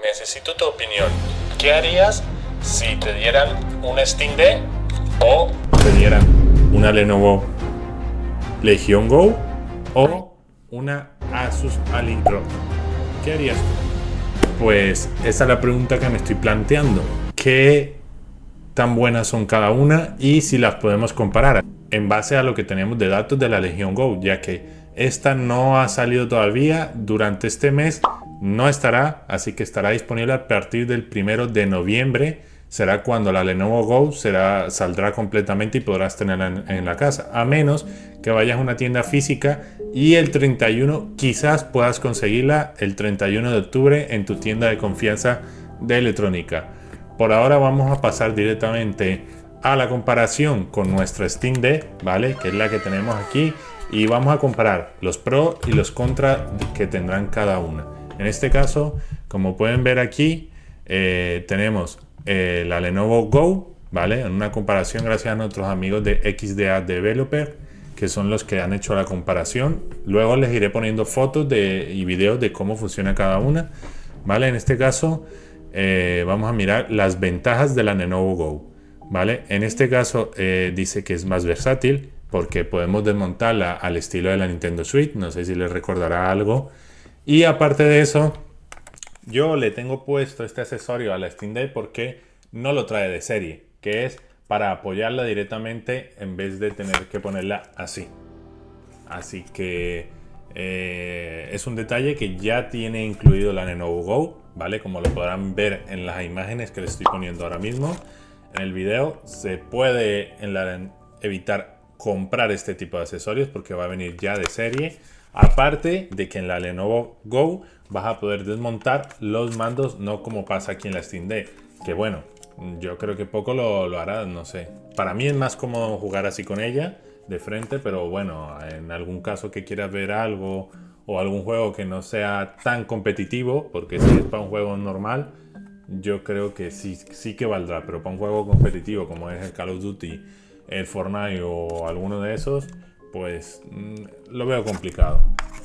necesito tu opinión. ¿Qué harías si te dieran un Steam Deck o te dieran una Lenovo Legion Go o una Asus AliRock? ¿Qué harías tú? Pues esa es la pregunta que me estoy planteando. ¿Qué tan buenas son cada una y si las podemos comparar en base a lo que tenemos de datos de la Legion Go, ya que esta no ha salido todavía durante este mes, no estará, así que estará disponible a partir del 1 de noviembre. Será cuando la Lenovo Go saldrá completamente y podrás tenerla en la casa, a menos que vayas a una tienda física y el 31 quizás puedas conseguirla el 31 de octubre en tu tienda de confianza de electrónica. Por ahora vamos a pasar directamente a la comparación con nuestra Steam Deck, ¿vale? Que es la que tenemos aquí, y vamos a comparar los pros y los contras que tendrán cada una. En este caso, como pueden ver aquí, tenemos la Lenovo Go, ¿vale? En una comparación gracias a nuestros amigos de XDA Developer, que son los que han hecho la comparación. Luego les iré poniendo fotos y videos de cómo funciona cada una, ¿vale? En este caso, vamos a mirar las ventajas de la Lenovo Go, ¿vale? En este caso dice que es más versátil porque podemos desmontarla al estilo de la Nintendo Switch. No sé si les recordará algo. Y aparte de eso, yo le tengo puesto este accesorio a la Steam Deck porque no lo trae de serie, que es para apoyarla directamente en vez de tener que ponerla así. Así que es un detalle que ya tiene incluido la Lenovo Go, ¿vale? Como lo podrán ver en las imágenes que les estoy poniendo ahora mismo en el video. Se puede evitar comprar este tipo de accesorios porque va a venir ya de serie. Aparte de que en la Lenovo Go vas a poder desmontar los mandos, no como pasa aquí en la Steam Deck, que bueno, yo creo que poco lo hará, no sé. Para mí es más cómodo jugar así con ella de frente, pero bueno, en algún caso que quieras ver algo o algún juego que no sea tan competitivo, porque si es para un juego normal, yo creo que sí que valdrá, pero para un juego competitivo como es el Call of Duty, el Fortnite o alguno de esos, pues lo veo complicado,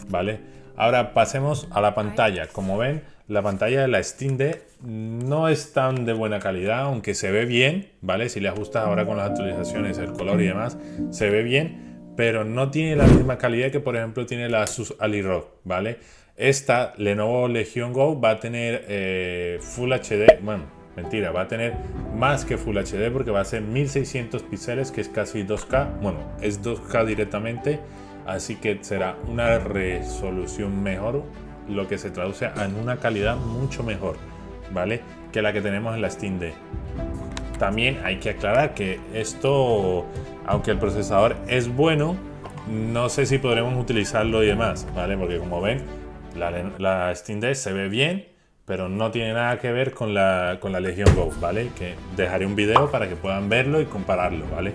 ¿vale? Ahora pasemos a la pantalla. Como ven, la pantalla de la Steam Deck no es tan de buena calidad, aunque se ve bien, ¿vale? Si le ajustas ahora con las actualizaciones, el color y demás, se ve bien, pero no tiene la misma calidad que por ejemplo tiene la Asus AliRock, ¿vale? Esta Lenovo Legion Go va a tener Full HD, bueno, mentira, va a tener más que Full HD porque va a ser 1600 píxeles, que es casi 2K, bueno, es 2K directamente, así que será una resolución mejor, lo que se traduce en una calidad mucho mejor, ¿vale? Que la que tenemos en la Steam Deck. También hay que aclarar que esto, aunque el procesador es bueno, no sé si podremos utilizarlo y demás, ¿vale? Porque como ven, la Steam Deck se ve bien, pero no tiene nada que ver con la Legion Go, ¿vale? Que dejaré un video para que puedan verlo y compararlo, ¿vale?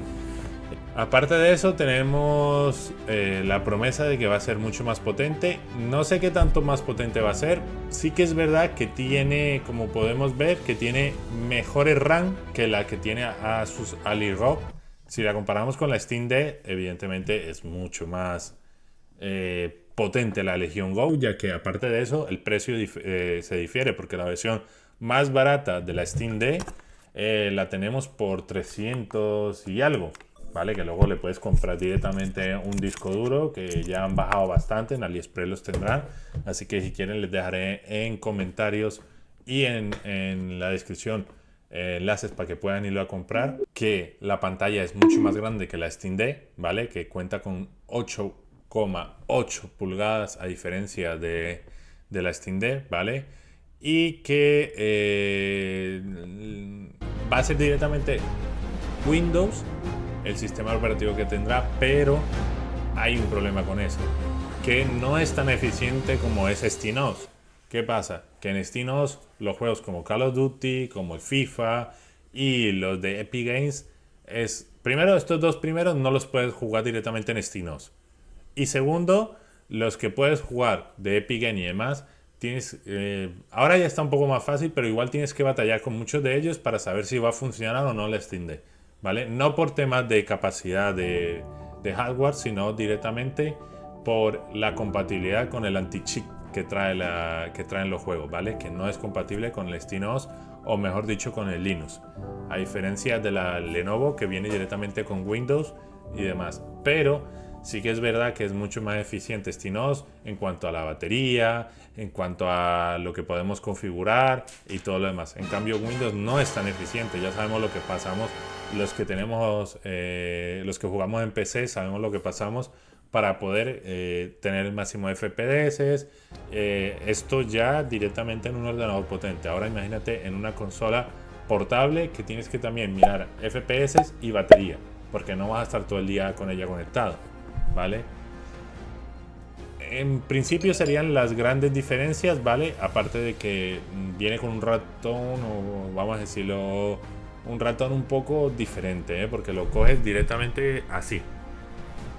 Aparte de eso, tenemos la promesa de que va a ser mucho más potente. No sé qué tanto más potente va a ser. Sí que es verdad que tiene, como podemos ver, que tiene mejores RAM que la que tiene Asus AliRock. Si la comparamos con la Steam Deck, evidentemente es mucho más potente la Legion Go, ya que aparte de eso el precio se difiere, porque la versión más barata de la Steam Deck la tenemos por 300 y algo, ¿vale? Que luego le puedes comprar directamente un disco duro, que ya han bajado bastante, en AliExpress los tendrán, así que si quieren les dejaré en comentarios y en la descripción enlaces para que puedan irlo a comprar. Que la pantalla es mucho más grande que la Steam Deck, ¿vale? Que cuenta con 8,8 pulgadas a diferencia de la Steam Deck, ¿vale? Y que va a ser directamente Windows el sistema operativo que tendrá, pero hay un problema con eso, que no es tan eficiente como es SteamOS. ¿Qué pasa? Que en SteamOS los juegos como Call of Duty, como el FIFA y los de Epic Games, primero, estos dos primeros no los puedes jugar directamente en SteamOS. Y segundo, los que puedes jugar de Epic Games y demás, ahora ya está un poco más fácil, pero igual tienes que batallar con muchos de ellos para saber si va a funcionar o no la Steam Deck, ¿vale? No por temas de capacidad de hardware, sino directamente por la compatibilidad con el anti-cheat que traen los juegos, ¿vale? Que no es compatible con el SteamOS, o mejor dicho, con el Linux. A diferencia de la Lenovo, que viene directamente con Windows y demás. Pero sí que es verdad que es mucho más eficiente SteamOS en cuanto a la batería, en cuanto a lo que podemos configurar y todo lo demás. En cambio, Windows no es tan eficiente. Ya sabemos lo que pasamos. Los que los que jugamos en PC, sabemos lo que pasamos para poder tener el máximo de FPS. Esto ya directamente en un ordenador potente. Ahora imagínate en una consola portable que tienes que también mirar FPS y batería, porque no vas a estar todo el día con ella conectado, ¿vale? En principio serían las grandes diferencias, ¿vale? Aparte de que viene con un ratón, o vamos a decirlo, un ratón un poco diferente, ¿eh? Porque lo coges directamente así,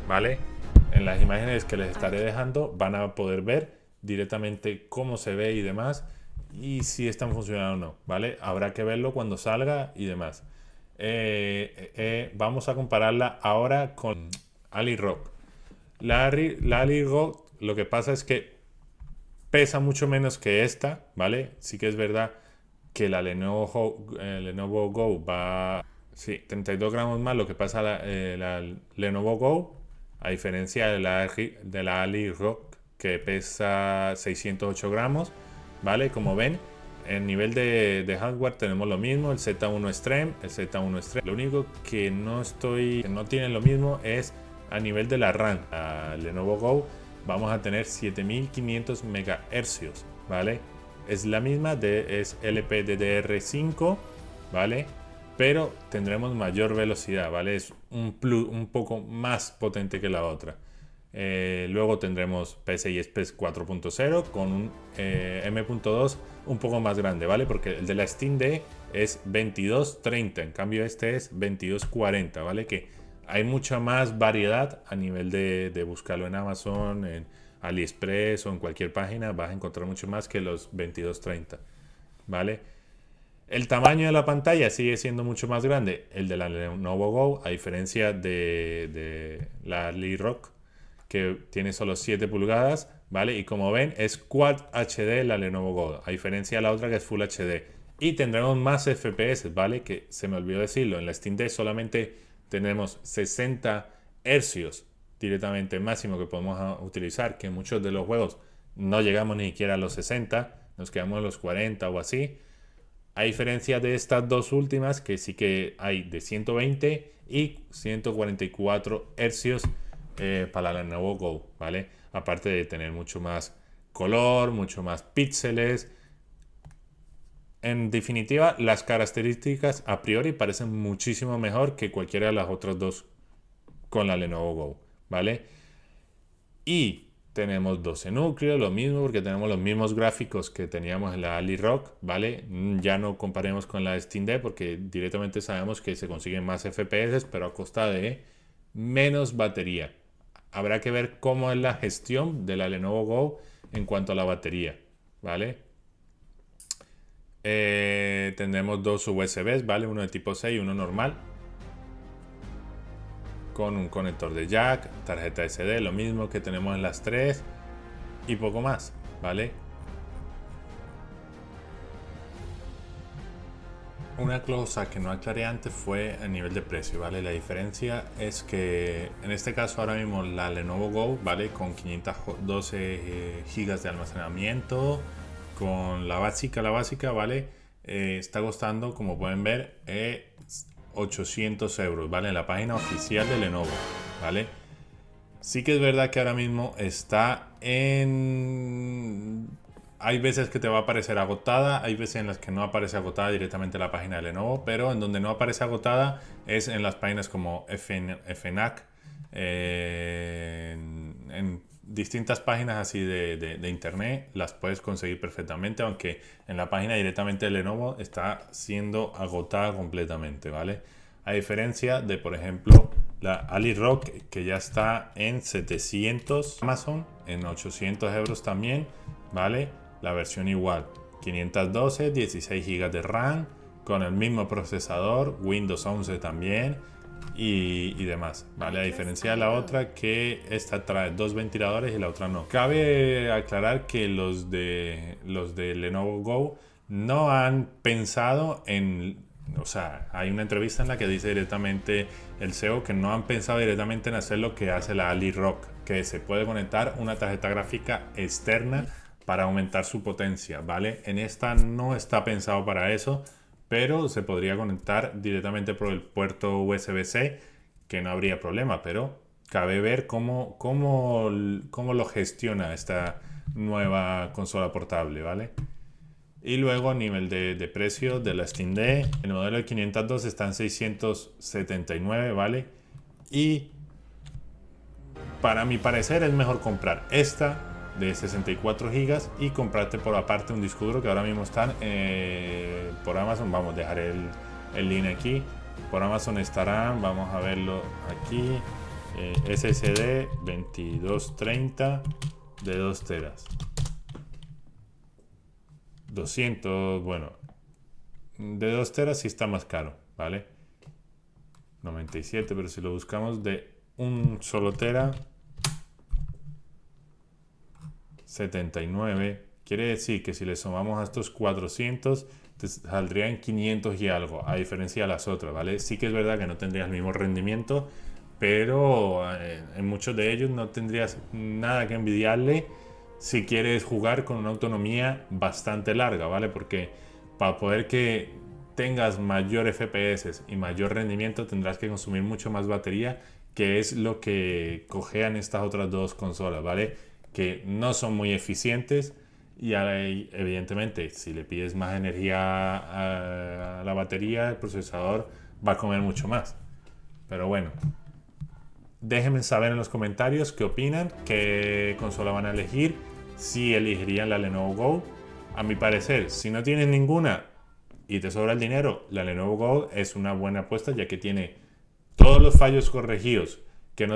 ¿vale? En las imágenes que les estaré dejando van a poder ver directamente cómo se ve y demás, y si están funcionando o no, ¿vale? Habrá que verlo cuando salga y demás. Vamos a compararla ahora con AliRock. La AliRock, lo que pasa es que pesa mucho menos que esta, ¿vale? Sí que es verdad que la Lenovo Go va, sí, 32 gramos más, lo que pasa la Lenovo Go, a diferencia de la AliRock, que pesa 608 gramos, ¿vale? Como ven, en nivel de hardware tenemos lo mismo, el Z1 Extreme, Lo único que no tienen lo mismo es a nivel de la RAM. La Lenovo Go vamos a tener 7500 MHz, ¿vale? Es la misma, es LPDDR5, ¿vale? Pero tendremos mayor velocidad, ¿vale? Es un poco más potente que la otra. Luego tendremos PCI Express 4.0 con un M.2 un poco más grande, ¿vale? Porque el de la Steam Deck es 2230, en cambio este es 2240, ¿vale? Que hay mucha más variedad a nivel de buscarlo en Amazon, en AliExpress o en cualquier página. Vas a encontrar mucho más que los 2230, ¿vale? El tamaño de la pantalla sigue siendo mucho más grande, el de la Lenovo Go, a diferencia de la AliRock, que tiene solo 7 pulgadas, ¿vale? Y como ven, es Quad HD la Lenovo Go, a diferencia de la otra que es Full HD. Y tendremos más FPS, ¿vale? Que se me olvidó decirlo, en la Steam Deck solamente tenemos 60 hercios directamente máximo que podemos utilizar, que en muchos de los juegos no llegamos ni siquiera a los 60, nos quedamos en los 40 o así. A diferencia de estas dos últimas, que sí que hay de 120 y 144 hercios para la Lenovo Go, ¿vale? Aparte de tener mucho más color, mucho más píxeles. En definitiva, las características a priori parecen muchísimo mejor que cualquiera de las otras dos con la Lenovo Go, ¿vale? Y tenemos 12 núcleos, lo mismo, porque tenemos los mismos gráficos que teníamos en la AliRock, ¿vale? Ya no comparemos con la Steam Deck porque directamente sabemos que se consiguen más FPS, pero a costa de menos batería. Habrá que ver cómo es la gestión de la Lenovo Go en cuanto a la batería, ¿vale? Tendremos dos USBs, ¿vale? Uno de tipo C y uno normal, con un conector de jack, tarjeta SD, lo mismo que tenemos en las 3 y poco más, ¿vale? Una cosa que no aclaré antes fue el nivel de precio, ¿vale? La diferencia es que en este caso ahora mismo la Lenovo Go, ¿vale? Con 512 GB de almacenamiento, con la básica, ¿vale? Está costando, como pueden ver, 800 euros, ¿vale? En la página oficial de Lenovo, ¿vale? Sí que es verdad que ahora mismo está en... Hay veces que te va a aparecer agotada, hay veces en las que no aparece agotada directamente en la página de Lenovo, pero en donde no aparece agotada es en las páginas como FNAC, en distintas páginas así de internet las puedes conseguir perfectamente, aunque en la página directamente de Lenovo está siendo agotada completamente, ¿vale? A diferencia de, por ejemplo, la AliRock, que ya está en 700, Amazon en 800 euros también, ¿vale? La versión igual, 512, 16 GB de RAM, con el mismo procesador, Windows 11 también, y demás, ¿vale? A diferencia de la otra, que esta trae 2 ventiladores y la otra no. Cabe aclarar que los de Lenovo Go no han pensado en... O sea, hay una entrevista en la que dice directamente el CEO que no han pensado directamente en hacer lo que hace la AliRock, que se puede conectar una tarjeta gráfica externa para aumentar su potencia, ¿vale? En esta no está pensado para eso, pero se podría conectar directamente por el puerto USB-C, que no habría problema, pero cabe ver cómo lo gestiona esta nueva consola portable, ¿vale? Y luego a nivel de precio de la Steam Deck, el modelo de 502 está en 679, ¿vale? Y para mi parecer es mejor comprar esta de 64 GB y comprarte por aparte un disco duro que ahora mismo están por Amazon. Vamos, dejaré el link aquí. Por Amazon estarán, vamos a verlo aquí, SSD 2230 de 2 teras. 200, bueno, de 2 teras sí está más caro, ¿vale? 97, pero si lo buscamos de un solo tera, 79. Quiere decir que si le sumamos a estos 400, te saldría en 500 y algo, a diferencia de las otras, ¿vale? Sí que es verdad que no tendrías el mismo rendimiento, pero en muchos de ellos no tendrías nada que envidiarle si quieres jugar con una autonomía bastante larga, ¿vale? Porque para poder que tengas mayor FPS y mayor rendimiento tendrás que consumir mucho más batería, que es lo que cojean estas otras dos consolas, ¿vale? Que no son muy eficientes y evidentemente si le pides más energía a la batería, el procesador va a comer mucho más. Pero bueno, déjenme saber en los comentarios qué opinan, qué consola van a elegir, si elegirían la Lenovo Go. A mi parecer, si no tienes ninguna y te sobra el dinero, la Lenovo Go es una buena apuesta, ya que tiene todos los fallos corregidos que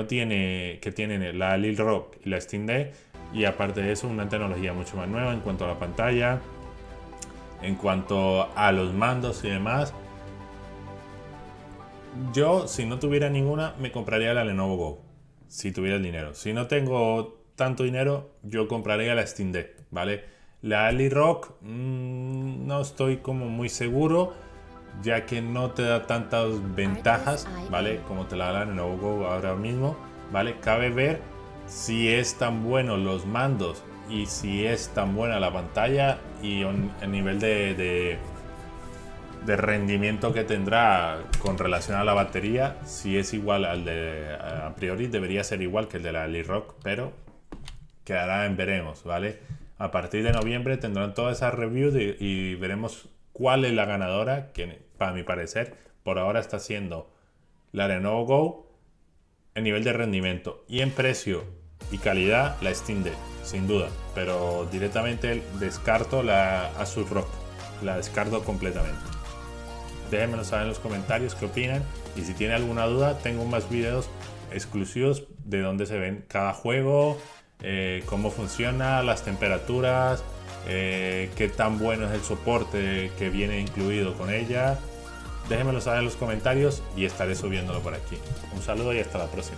tienen la AliRock y la Steam Deck, y aparte de eso una tecnología mucho más nueva en cuanto a la pantalla, en cuanto a los mandos y demás. Yo, si no tuviera ninguna, me compraría la Lenovo Go, si tuviera el dinero. Si no tengo tanto dinero, yo compraría la Steam Deck, ¿vale? La AliRock no estoy como muy seguro, ya que no te da tantas ventajas, ¿vale? Como te la da la Lenovo Go ahora mismo, ¿vale? Cabe ver si es tan bueno los mandos y si es tan buena la pantalla y el nivel de rendimiento que tendrá con relación a la batería. Si es igual al de, a priori debería ser igual que el de la AliRock, pero quedará en veremos, ¿vale? A partir de noviembre tendrán todas esas reviews y veremos cuál es la ganadora, que para mi parecer por ahora está siendo la Lenovo Go en nivel de rendimiento, y en precio y calidad la Steam Deck, sin duda, pero directamente descarto la Asus ROG, la descarto completamente. Déjenmelo saber en los comentarios qué opinan, y si tienen alguna duda, tengo más videos exclusivos de dónde se ven cada juego, cómo funciona, las temperaturas, qué tan bueno es el soporte que viene incluido con ella. Déjenmelo saber en los comentarios y estaré subiéndolo por aquí. Un saludo y hasta la próxima.